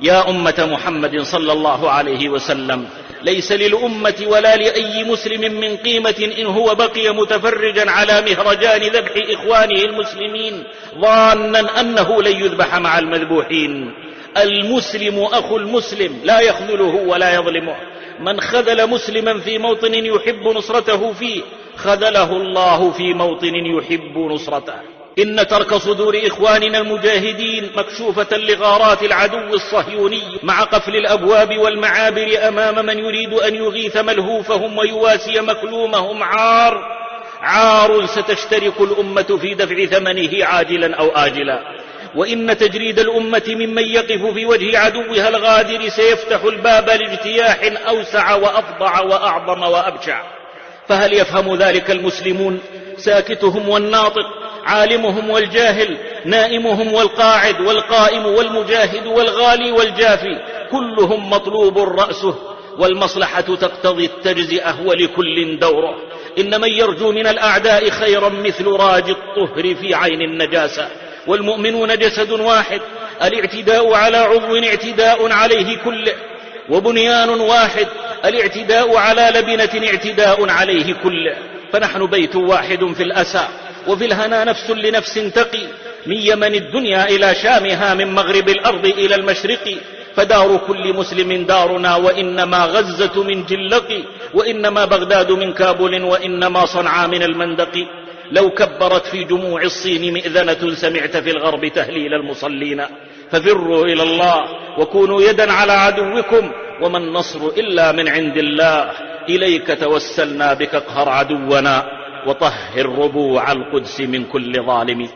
يا أمة محمد صلى الله عليه وسلم، ليس للأمة ولا لأي مسلم من قيمة إن هو بقي متفرجا على مهرجان ذبح إخوانه المسلمين ظانا أنه لن يذبح مع المذبوحين. المسلم أخو المسلم لا يخذله ولا يظلمه. من خذل مسلما في موطن يحب نصرته فيه خذله الله في موطن يحب نصرته. إن ترك صدور إخواننا المجاهدين مكشوفة لغارات العدو الصهيوني مع قفل الأبواب والمعابر أمام من يريد أن يغيث ملهوفهم ويواسي مكلومهم عار ستشترك الأمة في دفع ثمنه عاجلا أو آجلا. وإن تجريد الأمة ممن يقف في وجه عدوها الغادر سيفتح الباب لاجتياح أوسع وأفظع وأعظم وأبشع. فهل يفهم ذلك المسلمون؟ ساكتهم والناطق، عالمهم والجاهل، نائمهم والقاعد، والقائم والمجاهد والغالي والجافي، كلهم مطلوب رأسه، والمصلحة تقتضي التجزئة ولكل دوره. إن من يرجو من الأعداء خيرا مثل راج الطهر في عين النجاسة. والمؤمنون جسد واحد، الاعتداء على عضو اعتداء عليه كله، وبنيان واحد، الاعتداء على لبنة اعتداء عليه كله. فنحن بيت واحد في الأسى، وفي الهنا نفس لنفس تقي، من يمن الدنيا إلى شامها، من مغرب الأرض إلى المشرق. فدار كل مسلم دارنا، وإنما غزة من جلق، وإنما بغداد من كابل، وإنما صنعاء من المندق. لو كبرت في جموع الصين مئذنة سمعت في الغرب تهليل المصلين. ففروا إلى الله وكونوا يدا على عدوكم، وما النصر إلا من عند الله. إليك توسلنا بك اقهر عدونا، وطهر ربوع القدس من كل ظالم.